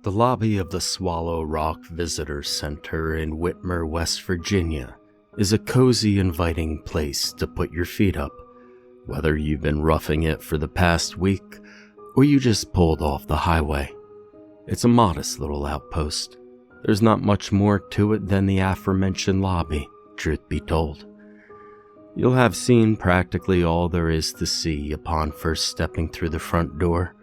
The lobby of the Swallow Rock Visitor Center in Whitmer, West Virginia, is a cozy, inviting place to put your feet up, whether you've been roughing it for the past week or you just pulled off the highway. It's a modest little outpost. There's not much more to it than the aforementioned lobby, truth be told. You'll have seen practically all there is to see upon first stepping through the front door.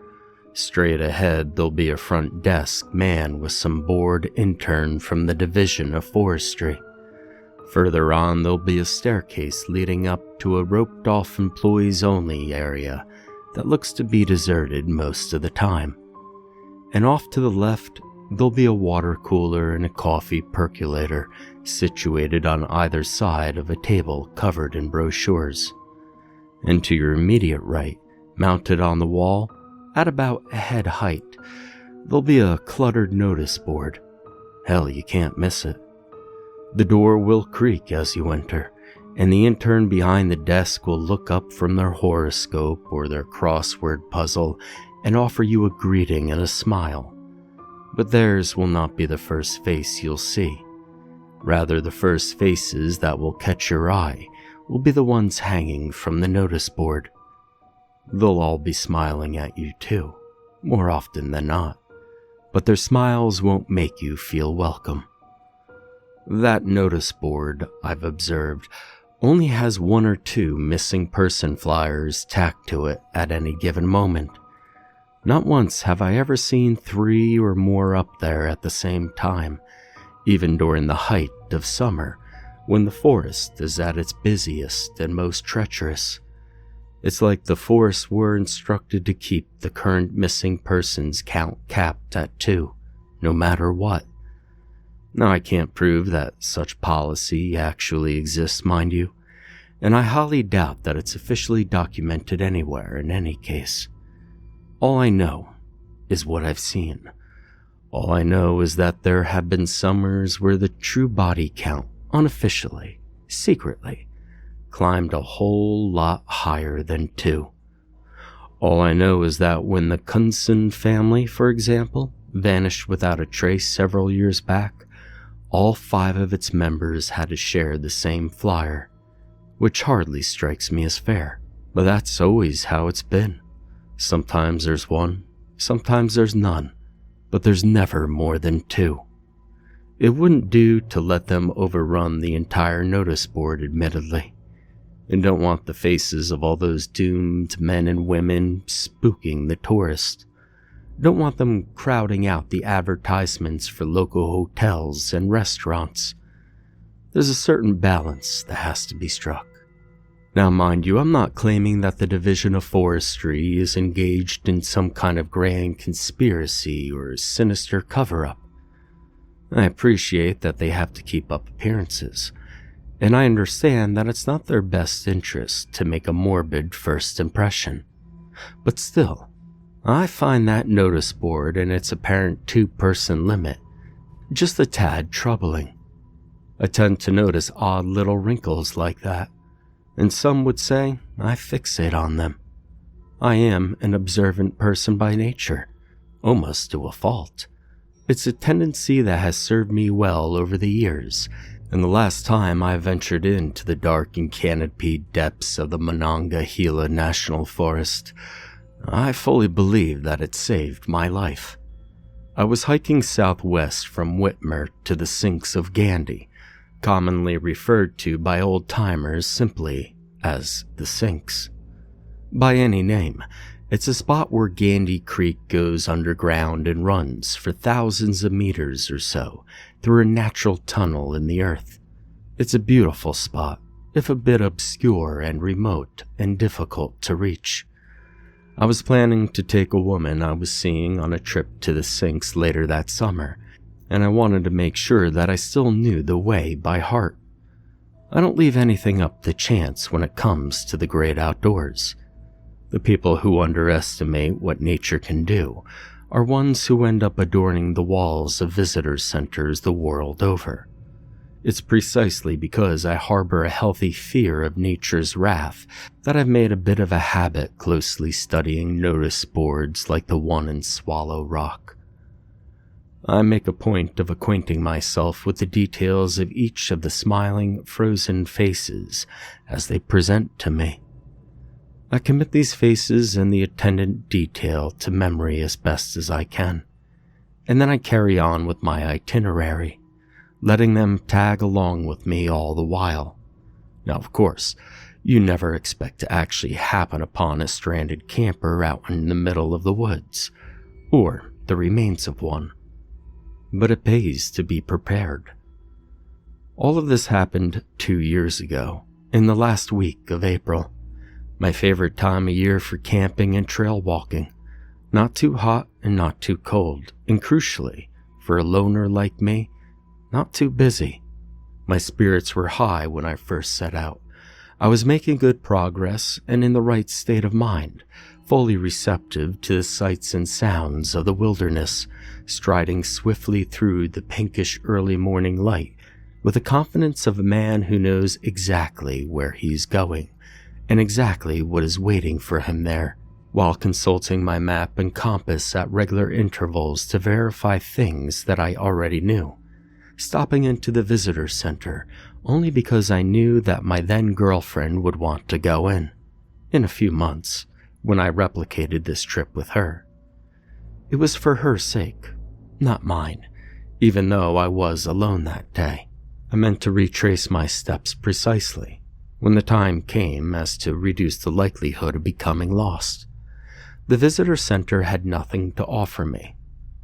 Straight ahead, there'll be a front desk man with some bored intern from the Division of Forestry. Further on, there'll be a staircase leading up to a roped-off employees-only area that looks to be deserted most of the time. And off to the left, there'll be a water cooler and a coffee percolator situated on either side of a table covered in brochures. And to your immediate right, mounted on the wall, at about a head height, there'll be a cluttered notice board. Hell, you can't miss it. The door will creak as you enter, and the intern behind the desk will look up from their horoscope or their crossword puzzle and offer you a greeting and a smile. But theirs will not be the first face you'll see. Rather, the first faces that will catch your eye will be the ones hanging from the notice board. They'll all be smiling at you too, more often than not, but their smiles won't make you feel welcome. That notice board, I've observed, only has one or two missing person flyers tacked to it at any given moment. Not once have I ever seen 3 or more up there at the same time, even during the height of summer, when the forest is at its busiest and most treacherous. It's like the forest were instructed to keep the current missing persons count capped at 2, no matter what. Now, I can't prove that such policy actually exists, mind you, and I highly doubt that it's officially documented anywhere in any case. All I know is what I've seen. All I know is that there have been summers where the true body count, unofficially, secretly, climbed a whole lot higher than 2. All I know is that when the Kunsen family, for example, vanished without a trace several years back, all 5 of its members had to share the same flyer, which hardly strikes me as fair, but that's always how it's been. Sometimes there's 1, sometimes there's none, but there's never more than 2. It wouldn't do to let them overrun the entire notice board, admittedly, and don't want the faces of all those doomed men and women spooking the tourist. Don't want them crowding out the advertisements for local hotels and restaurants. There's a certain balance that has to be struck. Now, mind you, I'm not claiming that the Division of Forestry is engaged in some kind of grand conspiracy or sinister cover-up. I appreciate that they have to keep up appearances, and I understand that it's not their best interest to make a morbid first impression. But still, I find that notice board and its apparent 2-person limit just a tad troubling. I tend to notice odd little wrinkles like that, and some would say I fixate on them. I am an observant person by nature, almost to a fault. It's a tendency that has served me well over the years, and the last time I ventured into the dark and canopied depths of the Monongahela National Forest, I fully believe that it saved my life. I was hiking southwest from Whitmer to the Sinks of Gandy, commonly referred to by old-timers simply as the Sinks. By any name, it's a spot where Gandy Creek goes underground and runs for thousands of meters or so through a natural tunnel in the earth. It's a beautiful spot, if a bit obscure and remote and difficult to reach. I was planning to take a woman I was seeing on a trip to the Sinks later that summer, and I wanted to make sure that I still knew the way by heart. I don't leave anything up to chance when it comes to the great outdoors. The people who underestimate what nature can do are ones who end up adorning the walls of visitor centers the world over. It's precisely because I harbor a healthy fear of nature's wrath that I've made a bit of a habit closely studying notice boards like the one in Swallow Rock. I make a point of acquainting myself with the details of each of the smiling, frozen faces as they present to me. I commit these faces and the attendant detail to memory as best as I can, and then I carry on with my itinerary, letting them tag along with me all the while. Now, of course, you never expect to actually happen upon a stranded camper out in the middle of the woods, or the remains of one, but it pays to be prepared. All of this happened 2 years ago, in the last week of April, my favorite time of year for camping and trail walking. Not too hot and not too cold, and crucially, for a loner like me, not too busy. My spirits were high when I first set out. I was making good progress and in the right state of mind, fully receptive to the sights and sounds of the wilderness, striding swiftly through the pinkish early morning light with the confidence of a man who knows exactly where he's going and exactly what is waiting for him there, while consulting my map and compass at regular intervals to verify things that I already knew, stopping into the visitor center only because I knew that my then-girlfriend would want to go in a few months, when I replicated this trip with her. It was for her sake, not mine, even though I was alone that day. I meant to retrace my steps precisely, when the time came, as to reduce the likelihood of becoming lost. The visitor center had nothing to offer me.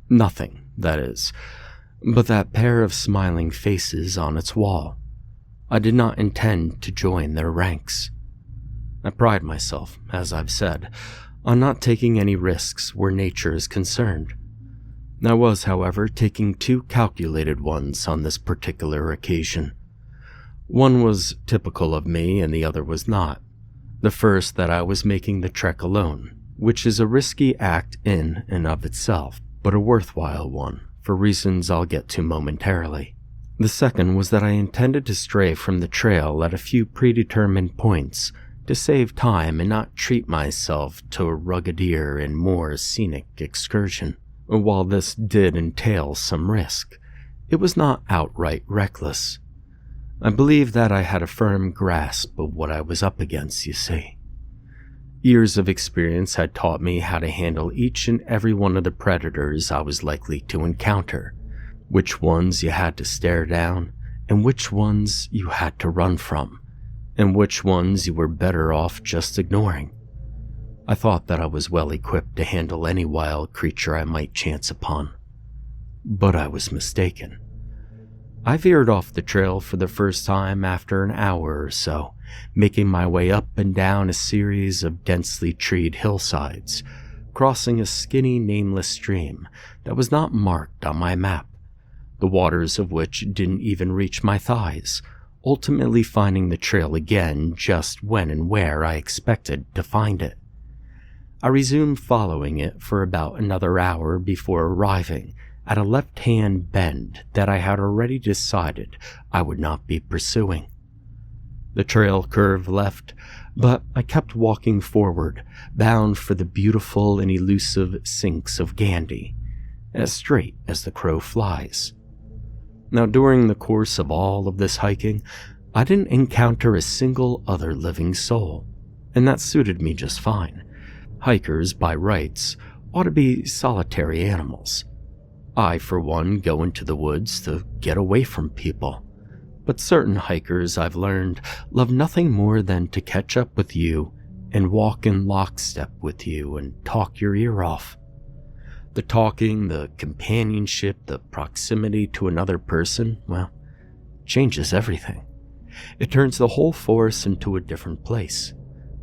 Nothing, that is, but that pair of smiling faces on its wall. I did not intend to join their ranks. I pride myself, as I've said, on not taking any risks where nature is concerned. I was, however, taking 2 calculated ones on this particular occasion. One was typical of me and the other was not. The first, that I was making the trek alone, which is a risky act in and of itself, but a worthwhile one, for reasons I'll get to momentarily. The second was that I intended to stray from the trail at a few predetermined points to save time and not treat myself to a ruggedier and more scenic excursion. While this did entail some risk, it was not outright reckless. I believe that I had a firm grasp of what I was up against, you see. Years of experience had taught me how to handle each and every one of the predators I was likely to encounter, which ones you had to stare down, and which ones you had to run from, and which ones you were better off just ignoring. I thought that I was well equipped to handle any wild creature I might chance upon, but I was mistaken. I veered off the trail for the first time after an hour or so, making my way up and down a series of densely treed hillsides, crossing a skinny, nameless stream that was not marked on my map, the waters of which didn't even reach my thighs, ultimately finding the trail again just when and where I expected to find it. I resumed following it for about another hour before arriving at a left-hand bend that I had already decided I would not be pursuing. The trail curved left, but I kept walking forward, bound for the beautiful and elusive Sinks of Gandy, as straight as the crow flies. Now, during the course of all of this hiking, I didn't encounter a single other living soul, and that suited me just fine. Hikers, by rights, ought to be solitary animals. I, for one, go into the woods to get away from people. But certain hikers, I've learned, love nothing more than to catch up with you and walk in lockstep with you and talk your ear off. The talking, the companionship, the proximity to another person, well, changes everything. It turns the whole forest into a different place.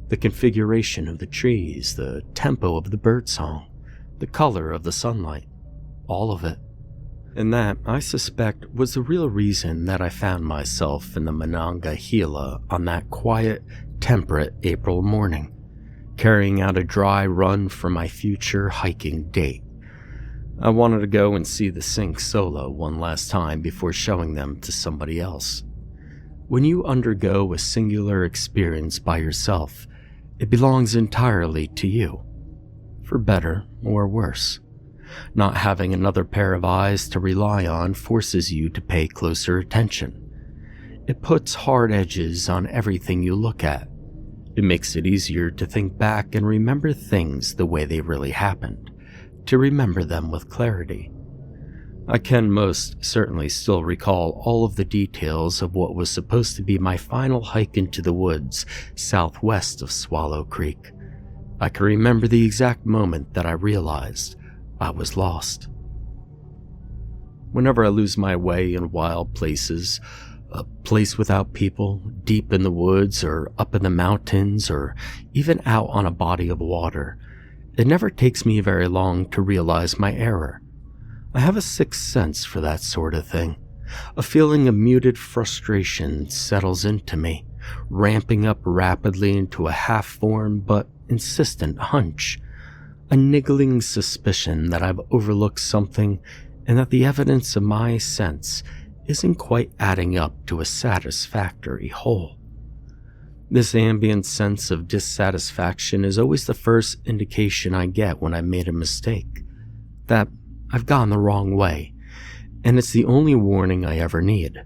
The configuration of the trees, the tempo of the birdsong, the color of the sunlight, all of it. And that, I suspect, was the real reason that I found myself in the Monongahela on that quiet, temperate April morning, carrying out a dry run for my future hiking date. I wanted to go and see the Sinks solo one last time before showing them to somebody else. When you undergo a singular experience by yourself, it belongs entirely to you, for better or worse. Not having another pair of eyes to rely on forces you to pay closer attention. It puts hard edges on everything you look at. It makes it easier to think back and remember things the way they really happened, to remember them with clarity. I can most certainly still recall all of the details of what was supposed to be my final hike into the woods southwest of Swallow Creek. I can remember the exact moment that I realized I was lost. Whenever I lose my way in wild places, a place without people, deep in the woods or up in the mountains or even out on a body of water, it never takes me very long to realize my error. I have a sixth sense for that sort of thing. A feeling of muted frustration settles into me, ramping up rapidly into a half-formed but insistent hunch. A niggling suspicion that I've overlooked something and that the evidence of my sense isn't quite adding up to a satisfactory whole. This ambient sense of dissatisfaction is always the first indication I get when I made a mistake, that I've gone the wrong way, and it's the only warning I ever need.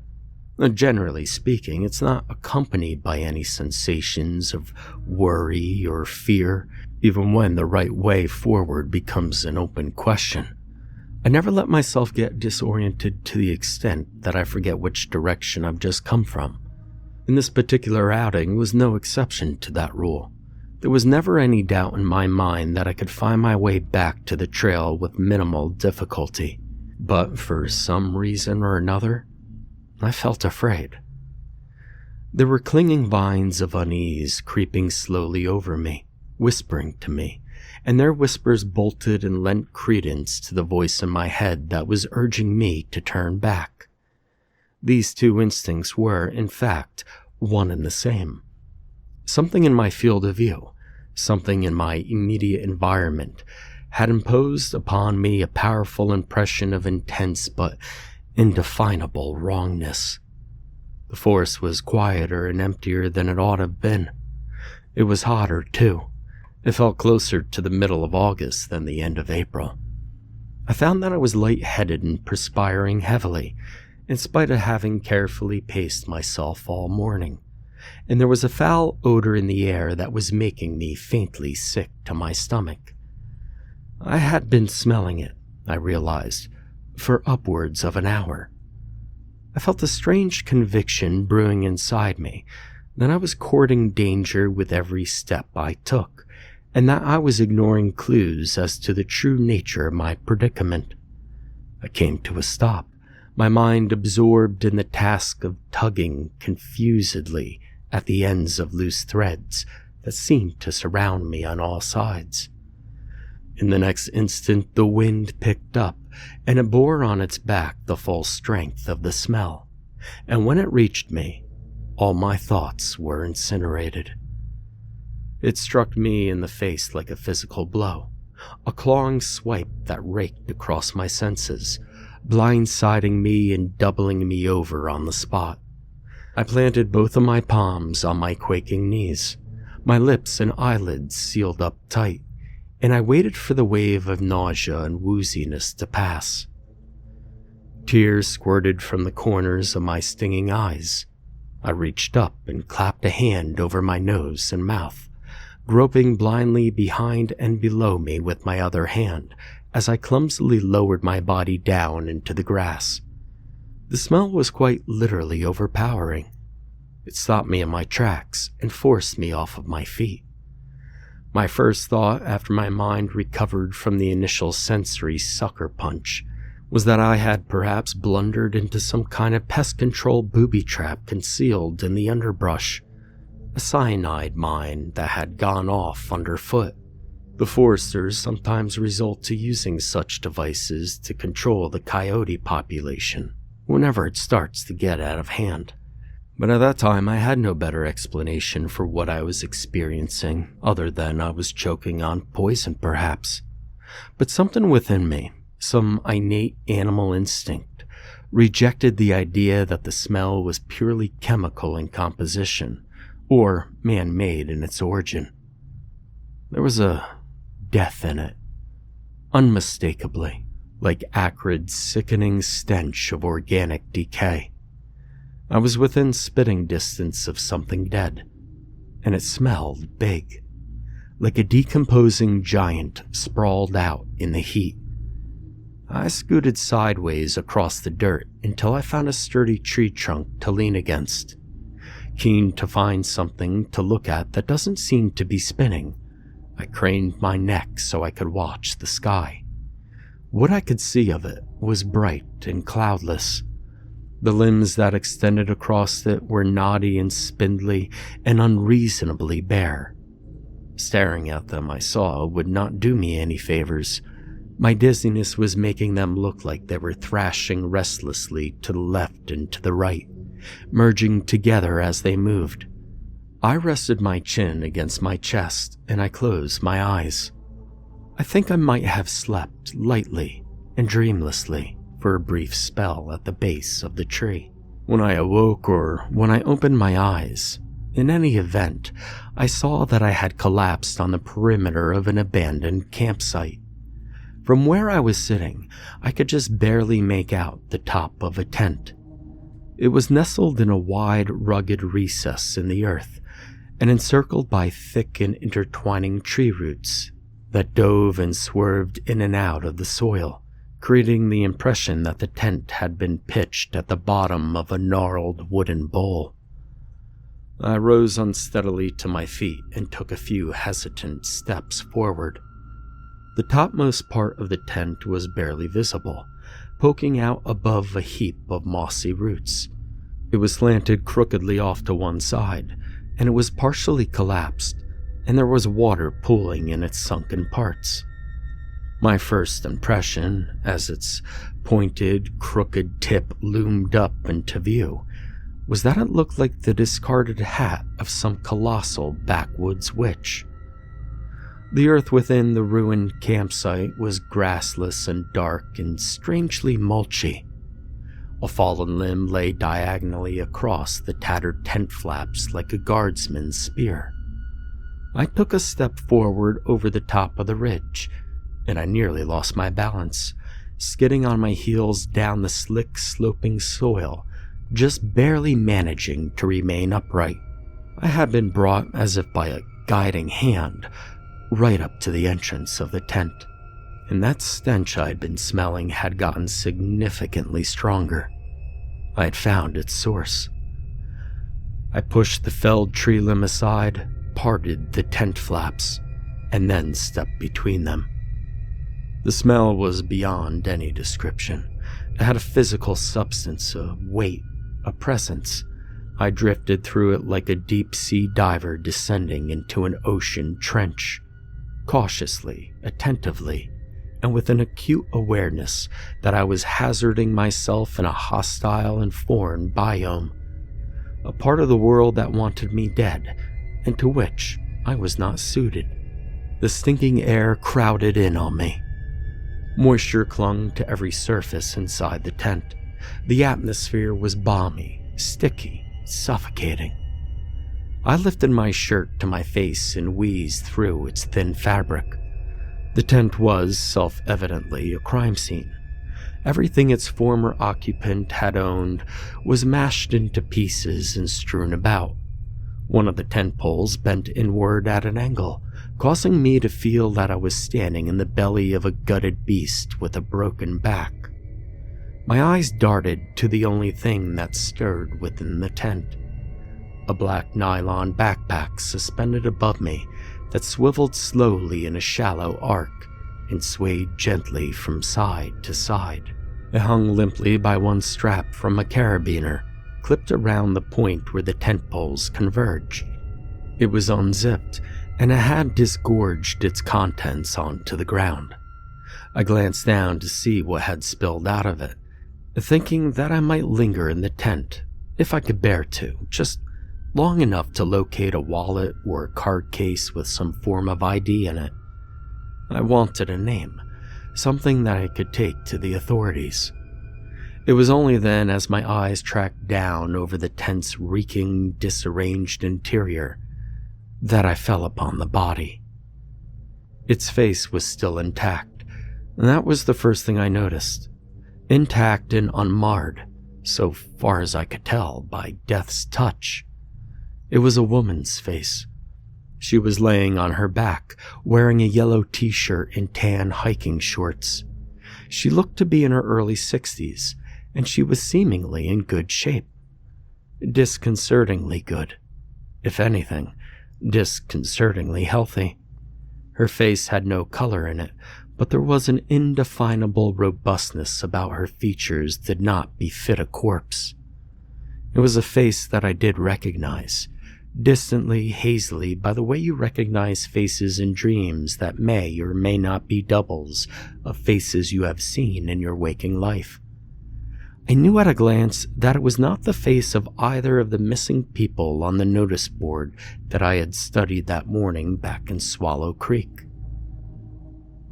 Generally speaking, it's not accompanied by any sensations of worry or fear, even when the right way forward becomes an open question. I never let myself get disoriented to the extent that I forget which direction I've just come from. And this particular outing was no exception to that rule. There was never any doubt in my mind that I could find my way back to the trail with minimal difficulty. But for some reason or another, I felt afraid. There were clinging vines of unease creeping slowly over me, whispering to me, and their whispers bolted and lent credence to the voice in my head that was urging me to turn back. These two instincts were, in fact, one and the same. Something in my field of view, something in my immediate environment, had imposed upon me a powerful impression of intense but indefinable wrongness. The forest was quieter and emptier than it ought to have been. It was hotter, too. It felt closer to the middle of August than the end of April. I found that I was lightheaded and perspiring heavily, in spite of having carefully paced myself all morning, and there was a foul odor in the air that was making me faintly sick to my stomach. I had been smelling it, I realized, for upwards of an hour. I felt a strange conviction brewing inside me that I was courting danger with every step I took, and that I was ignoring clues as to the true nature of my predicament. I came to a stop, my mind absorbed in the task of tugging confusedly at the ends of loose threads that seemed to surround me on all sides. In the next instant, the wind picked up, and it bore on its back the full strength of the smell, and when it reached me, all my thoughts were incinerated. It struck me in the face like a physical blow, a clawing swipe that raked across my senses, blindsiding me and doubling me over on the spot. I planted both of my palms on my quaking knees, my lips and eyelids sealed up tight, and I waited for the wave of nausea and wooziness to pass. Tears squirted from the corners of my stinging eyes. I reached up and clapped a hand over my nose and mouth, groping blindly behind and below me with my other hand as I clumsily lowered my body down into the grass. The smell was quite literally overpowering. It stopped me in my tracks and forced me off of my feet. My first thought, after my mind recovered from the initial sensory sucker punch, was that I had perhaps blundered into some kind of pest control booby trap concealed in the underbrush, a cyanide mine that had gone off underfoot. The foresters sometimes resort to using such devices to control the coyote population whenever it starts to get out of hand. But at that time, I had no better explanation for what I was experiencing other than I was choking on poison, perhaps. But something within me, some innate animal instinct, rejected the idea that the smell was purely chemical in composition or man-made in its origin. There was a death in it, unmistakably, like acrid, sickening stench of organic decay. I was within spitting distance of something dead, and it smelled big, like a decomposing giant sprawled out in the heat. I scooted sideways across the dirt until I found a sturdy tree trunk to lean against. Keen to find something to look at that doesn't seem to be spinning, I craned my neck so I could watch the sky. What I could see of it was bright and cloudless. The limbs that extended across it were knotty and spindly and unreasonably bare. Staring at them, I saw, would not do me any favors. My dizziness was making them look like they were thrashing restlessly to the left and to the right, merging together as they moved. I rested my chin against my chest and I closed my eyes. I think I might have slept lightly and dreamlessly for a brief spell at the base of the tree. When I awoke or when I opened my eyes, in any event, I saw that I had collapsed on the perimeter of an abandoned campsite. From where I was sitting, I could just barely make out the top of a tent. It was nestled in a wide, rugged recess in the earth and encircled by thick and intertwining tree roots that dove and swerved in and out of the soil, creating the impression that the tent had been pitched at the bottom of a gnarled wooden bowl. I rose unsteadily to my feet and took a few hesitant steps forward. The topmost part of the tent was barely visible, poking out above a heap of mossy roots. It was slanted crookedly off to one side, and it was partially collapsed, and there was water pooling in its sunken parts. My first impression, as its pointed, crooked tip loomed up into view, was that it looked like the discarded hat of some colossal backwoods witch. The earth within the ruined campsite was grassless and dark and strangely mulchy. A fallen limb lay diagonally across the tattered tent flaps like a guardsman's spear. I took a step forward over the top of the ridge, and I nearly lost my balance, skidding on my heels down the slick, sloping soil, just barely managing to remain upright. I had been brought as if by a guiding hand, right up to the entrance of the tent, and that stench I'd been smelling had gotten significantly stronger. I had found its source. I pushed the felled tree limb aside, parted the tent flaps, and then stepped between them. The smell was beyond any description. It had a physical substance, a weight, a presence. I drifted through it like a deep-sea diver descending into an ocean trench, cautiously, attentively, and with an acute awareness that I was hazarding myself in a hostile and foreign biome, a part of the world that wanted me dead, and to which I was not suited. The stinking air crowded in on me. Moisture clung to every surface inside the tent. The atmosphere was balmy, sticky, suffocating. I lifted my shirt to my face and wheezed through its thin fabric. The tent was, self-evidently, a crime scene. Everything its former occupant had owned was mashed into pieces and strewn about. One of the tent poles bent inward at an angle, causing me to feel that I was standing in the belly of a gutted beast with a broken back. My eyes darted to the only thing that stirred within the tent. A black nylon backpack suspended above me that swiveled slowly in a shallow arc and swayed gently from side to side. It hung limply by one strap from a carabiner, clipped around the point where the tent poles converged. It was unzipped, and it had disgorged its contents onto the ground. I glanced down to see what had spilled out of it, thinking that I might linger in the tent, if I could bear to, just long enough to locate a wallet or a card case with some form of ID in it. I wanted a name, something that I could take to the authorities. It was only then, as my eyes tracked down over the tent's reeking, disarranged interior, that I fell upon the body. Its face was still intact, And that was the first thing I noticed, intact and unmarred, so far as I could tell, by death's touch. It was a woman's face. She was laying on her back, wearing a yellow t-shirt and tan hiking shorts. She looked to be in her early 60s, and she was seemingly in good shape. Disconcertingly good. If anything, disconcertingly healthy. Her face had no color in it, but there was an indefinable robustness about her features that did not befit a corpse. It was a face that I did recognize, distantly, hazily, by the way you recognize faces in dreams that may or may not be doubles of faces you have seen in your waking life. I knew at a glance that it was not the face of either of the missing people on the notice board that I had studied that morning back in Swallow Creek.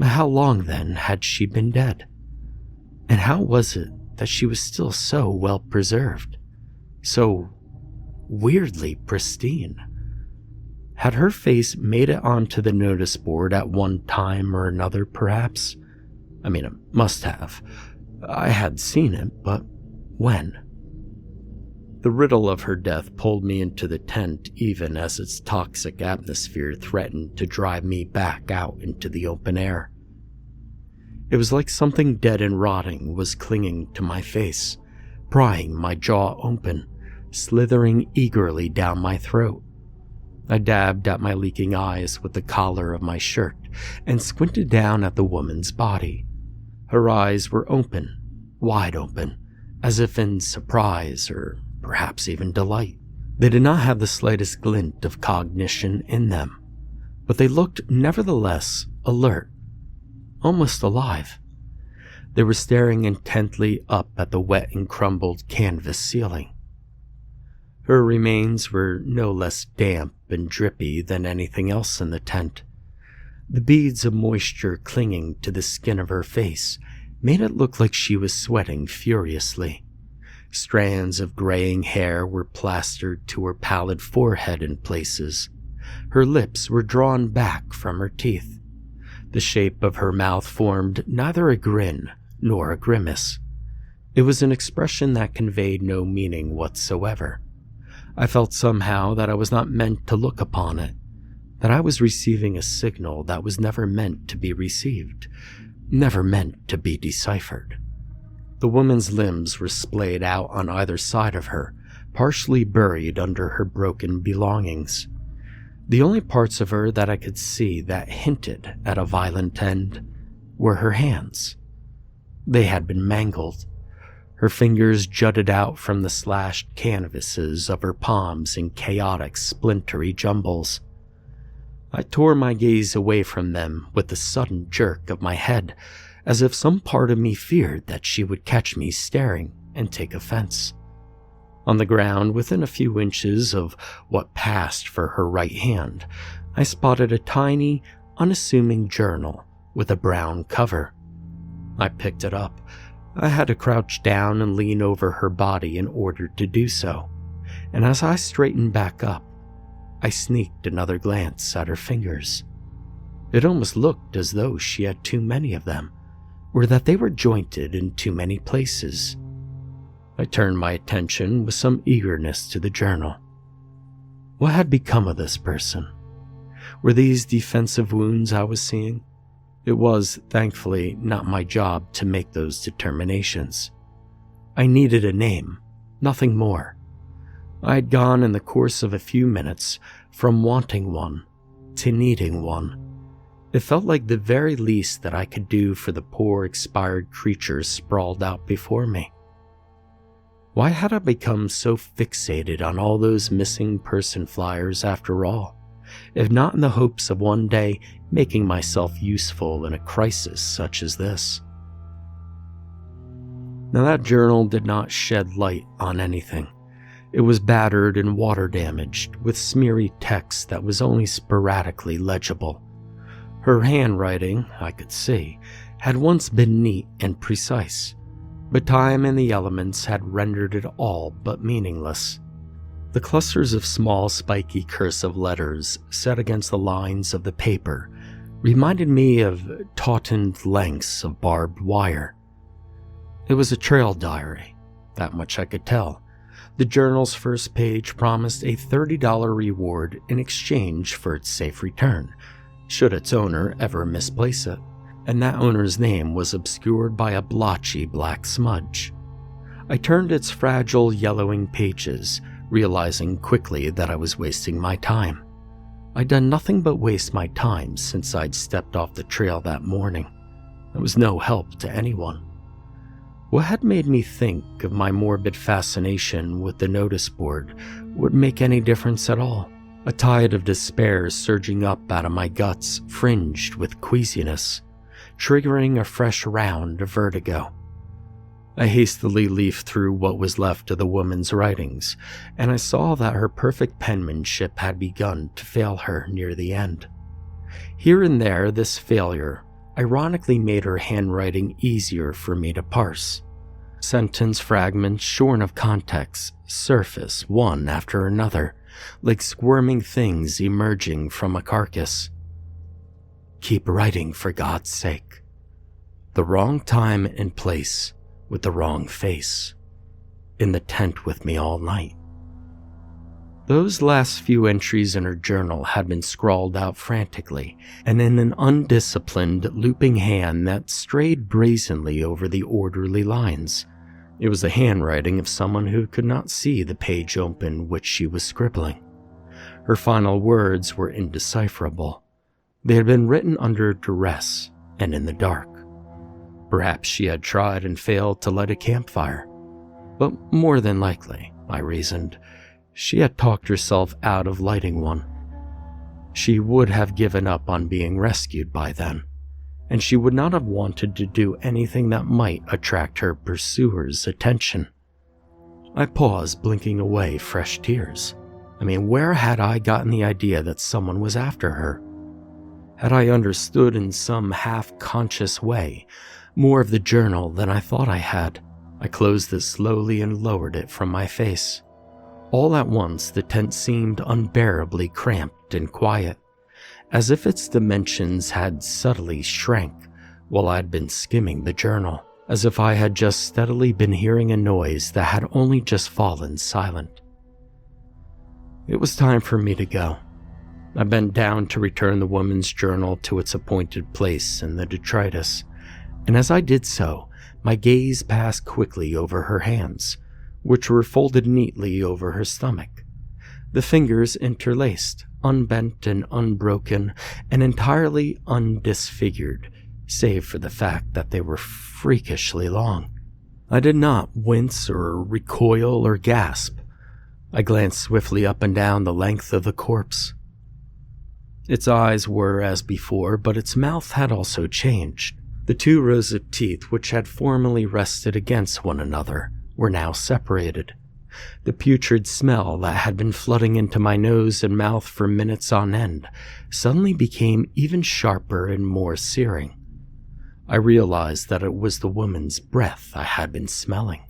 How long, then, had she been dead? And how was it that she was still so well preserved? So weirdly pristine? Had her face made it onto the notice board at one time or another, perhaps? I mean, it must have. I had seen it, but when? The riddle of her death pulled me into the tent even as its toxic atmosphere threatened to drive me back out into the open air. It was like something dead and rotting was clinging to my face, prying my jaw open, slithering eagerly down my throat. I dabbed at my leaking eyes with the collar of my shirt and squinted down at the woman's body. Her eyes were open, wide open, as if in surprise or perhaps even delight. They did not have the slightest glint of cognition in them, but they looked nevertheless alert, almost alive. They were staring intently up at the wet and crumbled canvas ceiling. Her remains were no less damp and drippy than anything else in the tent. The beads of moisture clinging to the skin of her face made it look like she was sweating furiously. Strands of graying hair were plastered to her pallid forehead in places. Her lips were drawn back from her teeth. The shape of her mouth formed neither a grin nor a grimace. It was an expression that conveyed no meaning whatsoever. I felt somehow that I was not meant to look upon it, that I was receiving a signal that was never meant to be received, never meant to be deciphered. The woman's limbs were splayed out on either side of her, partially buried under her broken belongings. The only parts of her that I could see that hinted at a violent end were her hands. They had been mangled. Her fingers jutted out from the slashed canvases of her palms in chaotic, splintery jumbles. I tore my gaze away from them with a sudden jerk of my head, as if some part of me feared that she would catch me staring and take offense. On the ground, within a few inches of what passed for her right hand, I spotted a tiny, unassuming journal with a brown cover. I picked it up. I had to crouch down and lean over her body in order to do so, and as I straightened back up, I sneaked another glance at her fingers. It almost looked as though she had too many of them, or that they were jointed in too many places. I turned my attention with some eagerness to the journal. What had become of this person? Were these defensive wounds I was seeing? It was, thankfully, not my job to make those determinations. I needed a name, nothing more. I had gone in the course of a few minutes from wanting one to needing one. It felt like the very least that I could do for the poor expired creature sprawled out before me. Why had I become so fixated on all those missing person flyers after all, if not in the hopes of one day making myself useful in a crisis such as this? Now that journal did not shed light on anything. It was battered and water damaged, with smeary text that was only sporadically legible. Her handwriting, I could see, had once been neat and precise, but time and the elements had rendered it all but meaningless. The clusters of small spiky cursive letters set against the lines of the paper reminded me of tautened lengths of barbed wire. It was a trail diary, that much I could tell. The journal's first page promised a $30 reward in exchange for its safe return, should its owner ever misplace it, and that owner's name was obscured by a blotchy black smudge. I turned its fragile, yellowing pages, realizing quickly that I was wasting my time. I'd done nothing but waste my time since I'd stepped off the trail that morning. It was no help to anyone. What had made me think of my morbid fascination with the notice board would make any difference at all. A tide of despair surging up out of my guts, fringed with queasiness, triggering a fresh round of vertigo. I hastily leafed through what was left of the woman's writings, and I saw that her perfect penmanship had begun to fail her near the end. Here and there, this failure ironically made her handwriting easier for me to parse. Sentence fragments shorn of context surface one after another, like squirming things emerging from a carcass. Keep writing, for God's sake. The wrong time and place with the wrong face. In the tent with me all night. Those last few entries in her journal had been scrawled out frantically and in an undisciplined, looping hand that strayed brazenly over the orderly lines. It was the handwriting of someone who could not see the page open which she was scribbling. Her final words were indecipherable. They had been written under duress and in the dark. Perhaps she had tried and failed to light a campfire. But more than likely, I reasoned, she had talked herself out of lighting one. She would have given up on being rescued by then, and she would not have wanted to do anything that might attract her pursuer's attention. I paused, blinking away fresh tears. Where had I gotten the idea that someone was after her? Had I understood in some half-conscious way more of the journal than I thought I had? I closed it slowly and lowered it from my face. All at once, the tent seemed unbearably cramped and quiet, as if its dimensions had subtly shrank while I'd been skimming the journal, as if I had just steadily been hearing a noise that had only just fallen silent. It was time for me to go. I bent down to return the woman's journal to its appointed place in the detritus, and as I did so, my gaze passed quickly over her hands, which were folded neatly over her stomach. The fingers interlaced, unbent and unbroken, and entirely undisfigured, save for the fact that they were freakishly long. I did not wince or recoil or gasp. I glanced swiftly up and down the length of the corpse. Its eyes were as before, but its mouth had also changed. The two rows of teeth which had formerly rested against one another were now separated. The putrid smell that had been flooding into my nose and mouth for minutes on end suddenly became even sharper and more searing. I realized that it was the woman's breath I had been smelling.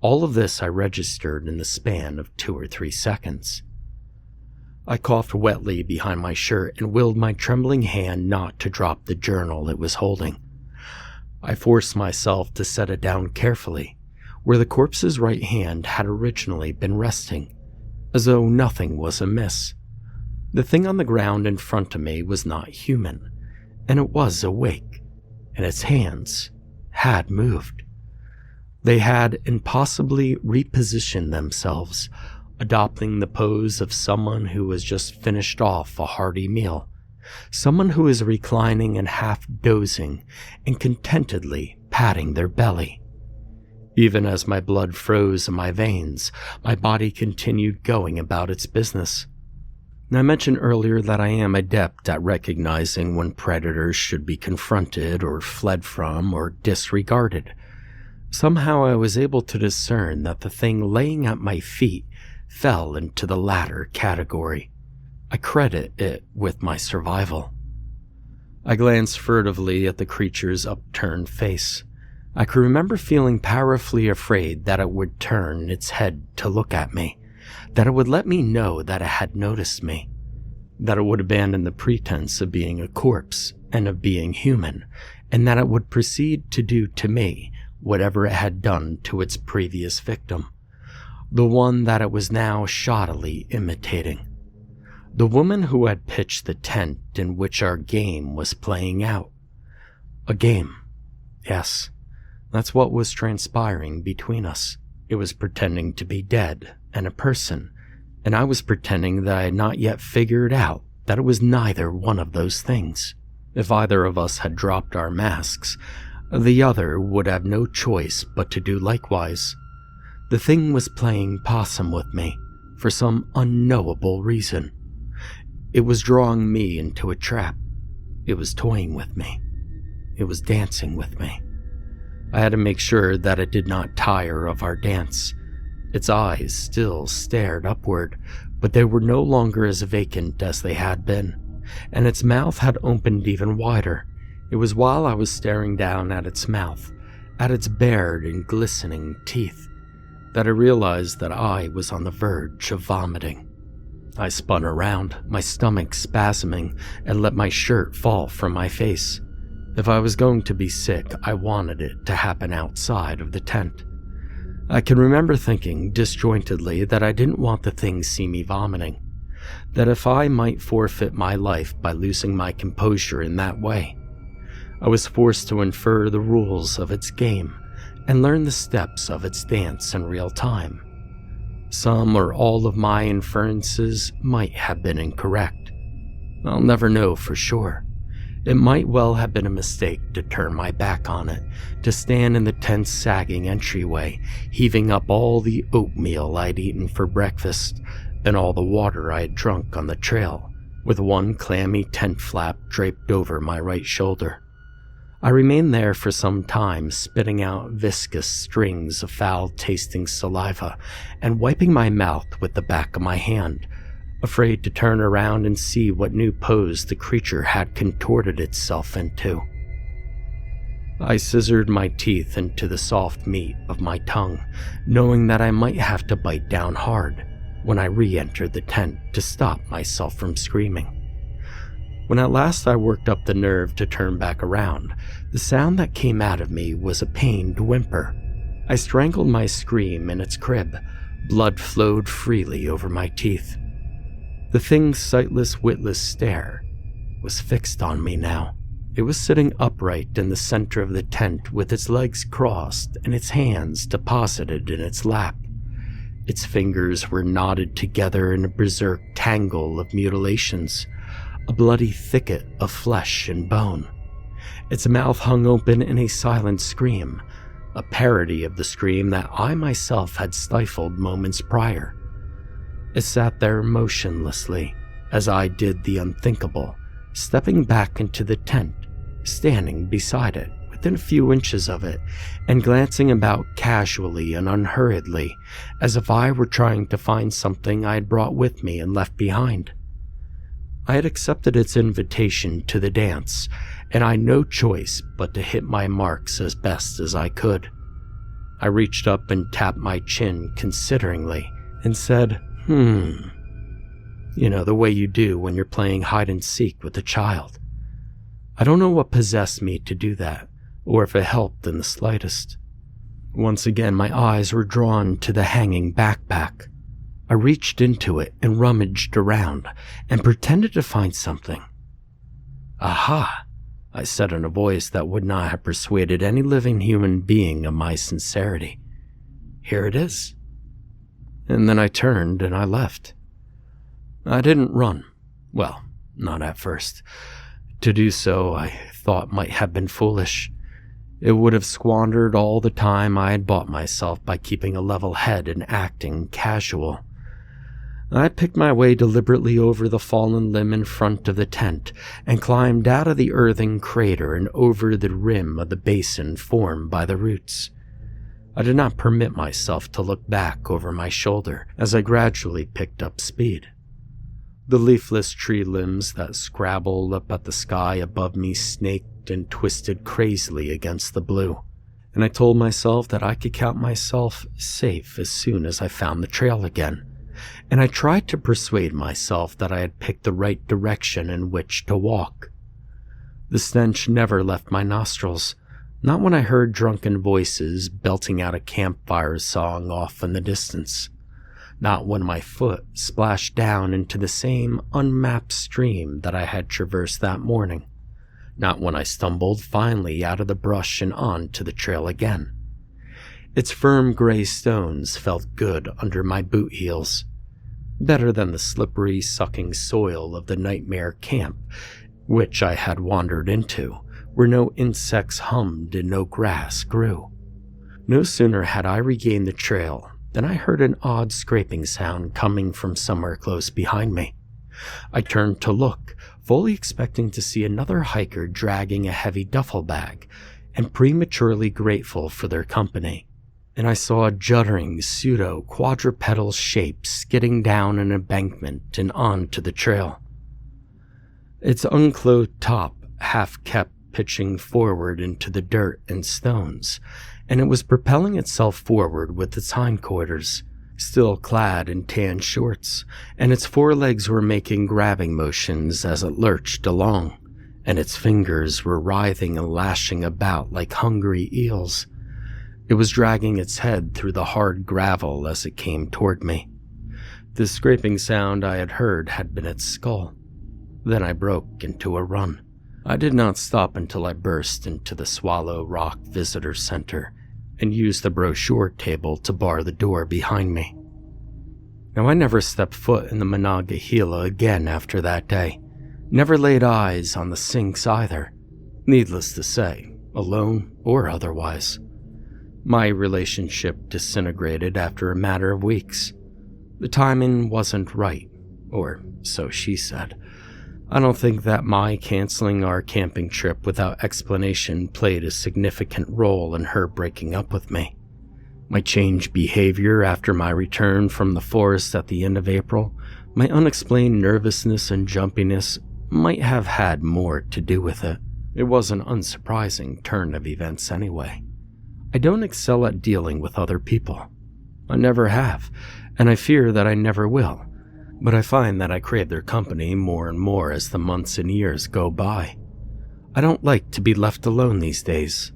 All of this I registered in the span of 2 or 3 seconds. I coughed wetly behind my shirt and willed my trembling hand not to drop the journal it was holding. I forced myself to set it down carefully, where the corpse's right hand had originally been resting, as though nothing was amiss. The thing on the ground in front of me was not human, and it was awake, and its hands had moved. They had impossibly repositioned themselves, adopting the pose of someone who has just finished off a hearty meal, someone who is reclining and half dozing and contentedly patting their belly. Even as my blood froze in my veins, my body continued going about its business. I mentioned earlier that I am adept at recognizing when predators should be confronted or fled from or disregarded. Somehow I was able to discern that the thing laying at my feet fell into the latter category. I credit it with my survival. I glanced furtively at the creature's upturned face. I could remember feeling powerfully afraid that it would turn its head to look at me, that it would let me know that it had noticed me. that it would abandon the pretense of being a corpse and of being human, and that it would proceed to do to me whatever it had done to its previous victim, the one that it was now shoddily imitating. The woman who had pitched the tent in which our game was playing out. A game. Yes, that's what was transpiring between us. It was pretending to be dead and a person, and I was pretending that I had not yet figured out that it was neither one of those things. If either of us had dropped our masks, the other would have no choice but to do likewise. The thing was playing possum with me for some unknowable reason. It was drawing me into a trap. It was toying with me. It was dancing with me. I had to make sure that it did not tire of our dance. Its eyes still stared upward, but they were no longer as vacant as they had been, and its mouth had opened even wider. It was while I was staring down at its mouth, at its bared and glistening teeth, that I realized that I was on the verge of vomiting. I spun around, my stomach spasming, and let my shirt fall from my face. If I was going to be sick, I wanted it to happen outside of the tent. I can remember thinking disjointedly that I didn't want the thing to see me vomiting, that if I might forfeit my life by losing my composure in that way, I was forced to infer the rules of its game and learn the steps of its dance in real time. Some or all of my inferences might have been incorrect. I'll never know for sure. It might well have been a mistake to turn my back on it, to stand in the tent's sagging entryway, heaving up all the oatmeal I'd eaten for breakfast and all the water I had drunk on the trail, with one clammy tent flap draped over my right shoulder. I remained there for some time, spitting out viscous strings of foul-tasting saliva and wiping my mouth with the back of my hand, afraid to turn around and see what new pose the creature had contorted itself into. I scissored my teeth into the soft meat of my tongue, knowing that I might have to bite down hard when I re-entered the tent to stop myself from screaming. When at last I worked up the nerve to turn back around, the sound that came out of me was a pained whimper. I strangled my scream in its crib. Blood flowed freely over my teeth. The thing's sightless, witless stare was fixed on me now. It was sitting upright in the center of the tent with its legs crossed and its hands deposited in its lap. Its fingers were knotted together in a berserk tangle of mutilations, a bloody thicket of flesh and bone. Its mouth hung open in a silent scream, a parody of the scream that I myself had stifled moments prior. It sat there motionlessly as I did the unthinkable, stepping back into the tent, standing beside it within a few inches of it, and glancing about casually and unhurriedly as if I were trying to find something I had brought with me and left behind. I had accepted its invitation to the dance, and I had no choice but to hit my marks as best as I could. I reached up and tapped my chin consideringly and said, You know, the way you do when you're playing hide-and-seek with a child. I don't know what possessed me to do that, or if it helped in the slightest. Once again, my eyes were drawn to the hanging backpack. I reached into it and rummaged around and pretended to find something. Aha! I said in a voice that would not have persuaded any living human being of my sincerity. Here it is. And then I turned and I left. I didn't run. Well, not at first. To do so, I thought might have been foolish. It would have squandered all the time I had bought myself by keeping a level head and acting casual. I picked my way deliberately over the fallen limb in front of the tent and climbed out of the earthen crater and over the rim of the basin formed by the roots. I did not permit myself to look back over my shoulder as I gradually picked up speed. The leafless tree limbs that scrabbled up at the sky above me snaked and twisted crazily against the blue, and I told myself that I could count myself safe as soon as I found the trail again, and I tried to persuade myself that I had picked the right direction in which to walk. The stench never left my nostrils, not when I heard drunken voices belting out a campfire song off in the distance, not when my foot splashed down into the same unmapped stream that I had traversed that morning, not when I stumbled finally out of the brush and on to the trail again. Its firm gray stones felt good under my boot heels, better than the slippery, sucking soil of the nightmare camp which I had wandered into, where no insects hummed and no grass grew. No sooner had I regained the trail than I heard an odd scraping sound coming from somewhere close behind me. I turned to look, fully expecting to see another hiker dragging a heavy duffel bag, and prematurely grateful for their company. And I saw a juddering pseudo-quadrupedal shape skidding down an embankment and onto the trail. Its unclothed top half kept pitching forward into the dirt and stones, and it was propelling itself forward with its hindquarters, still clad in tan shorts, and its forelegs were making grabbing motions as it lurched along, and its fingers were writhing and lashing about like hungry eels. It was dragging its head through the hard gravel as it came toward me. The scraping sound I had heard had been its skull. Then I broke into a run. I did not stop until I burst into the Swallow Rock Visitor Center and used the brochure table to bar the door behind me. Now, I never stepped foot in the Monongahela again after that day. Never laid eyes on the sinks either. Needless to say, alone or otherwise. My relationship disintegrated after a matter of weeks. The timing wasn't right, or so she said. I don't think that my canceling our camping trip without explanation played a significant role in her breaking up with me. My changed behavior after my return from the forest at the end of April, my unexplained nervousness and jumpiness might have had more to do with it. It was an unsurprising turn of events anyway. I don't excel at dealing with other people. I never have, and I fear that I never will. But I find that I crave their company more and more as the months and years go by. I don't like to be left alone these days.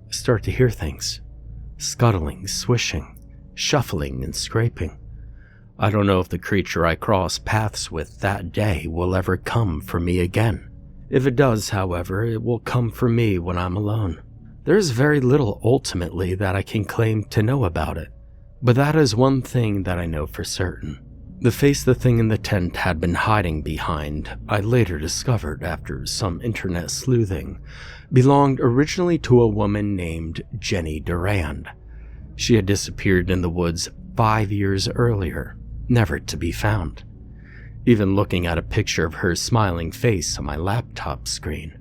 I start to hear things. Scuttling, swishing, shuffling, and scraping. I don't know if the creature I cross paths with that day will ever come for me again. If it does, however, it will come for me when I'm alone. There is very little ultimately that I can claim to know about it, but that is one thing that I know for certain. The face the thing in the tent had been hiding behind, I later discovered after some internet sleuthing, belonged originally to a woman named Jenny Durand. She had disappeared in the woods 5 years earlier, never to be found. Even looking at a picture of her smiling face on my laptop screen,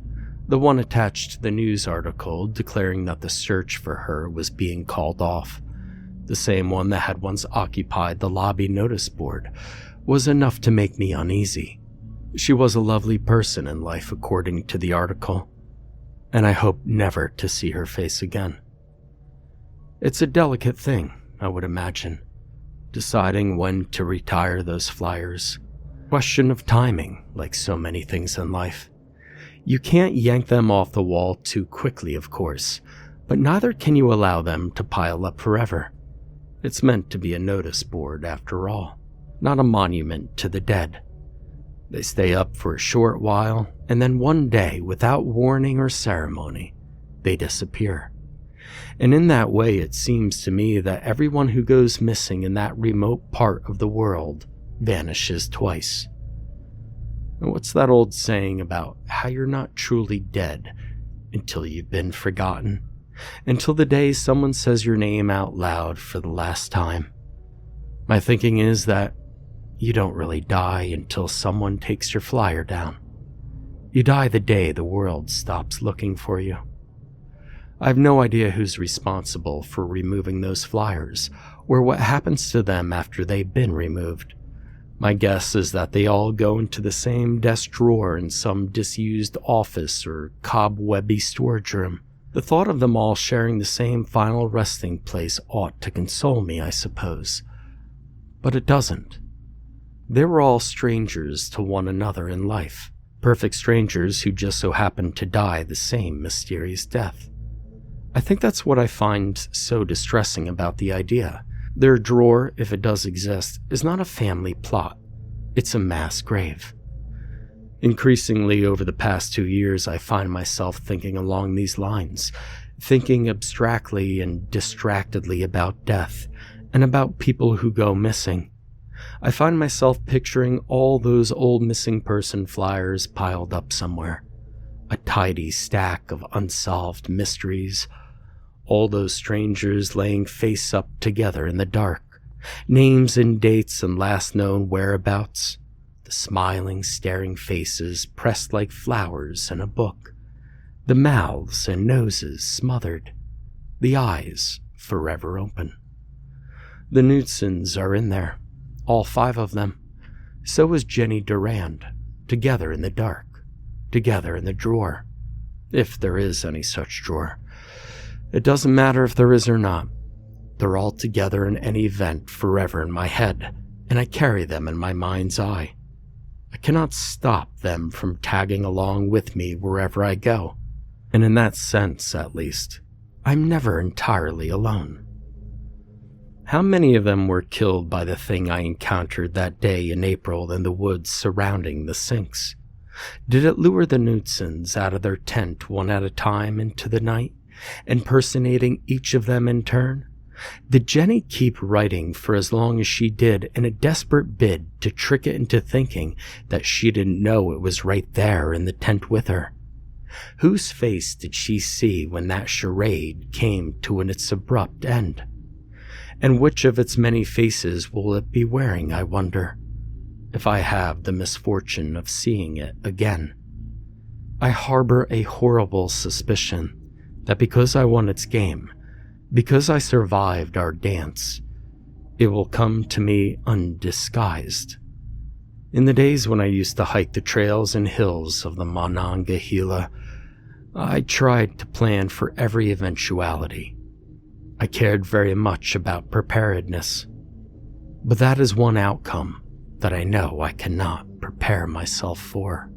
the one attached to the news article declaring that the search for her was being called off, the same one that had once occupied the lobby notice board, was enough to make me uneasy. She was a lovely person in life according to the article, and I hope never to see her face again. It's a delicate thing, I would imagine, deciding when to retire those flyers. Question of timing, like so many things in life. You can't yank them off the wall too quickly, of course, but neither can you allow them to pile up forever. It's meant to be a notice board, after all, not a monument to the dead. They stay up for a short while, and then one day, without warning or ceremony, they disappear. And in that way, it seems to me that everyone who goes missing in that remote part of the world vanishes twice. And what's that old saying about how you're not truly dead until you've been forgotten? Until the day someone says your name out loud for the last time. My thinking is that you don't really die until someone takes your flyer down. You die the day the world stops looking for you. I have no idea who's responsible for removing those flyers, or what happens to them after they've been removed. My guess is that they all go into the same desk drawer in some disused office or cobwebby storage room. The thought of them all sharing the same final resting place ought to console me, I suppose. But it doesn't. They were all strangers to one another in life, perfect strangers who just so happened to die the same mysterious death. I think that's what I find so distressing about the idea. Their drawer, if it does exist, is not a family plot. It's a mass grave. Increasingly over the past 2 years, I find myself thinking along these lines, thinking abstractly and distractedly about death, and about people who go missing. I find myself picturing all those old missing person flyers piled up somewhere, a tidy stack of unsolved mysteries, all those strangers laying face up together in the dark, names and dates and last known whereabouts, the smiling, staring faces pressed like flowers in a book, the mouths and noses smothered, the eyes forever open. The Knutsons are in there, all 5 of them. So is Jenny Durand, together in the dark, together in the drawer, if there is any such drawer. It doesn't matter if there is or not. They're all together in any event forever in my head, and I carry them in my mind's eye. I cannot stop them from tagging along with me wherever I go, and in that sense, at least, I'm never entirely alone. How many of them were killed by the thing I encountered that day in April in the woods surrounding the sinks? Did it lure the Knutsons out of their tent one at a time into the night, impersonating each of them in turn? Did Jenny keep writing for as long as she did in a desperate bid to trick it into thinking that she didn't know it was right there in the tent with her? Whose face did she see when that charade came to its abrupt end? And which of its many faces will it be wearing, I wonder, if I have the misfortune of seeing it again? I harbor a horrible suspicion that because I won its game, because I survived our dance, it will come to me undisguised. In the days when I used to hike the trails and hills of the Monongahela, I tried to plan for every eventuality. I cared very much about preparedness, but that is one outcome that I know I cannot prepare myself for.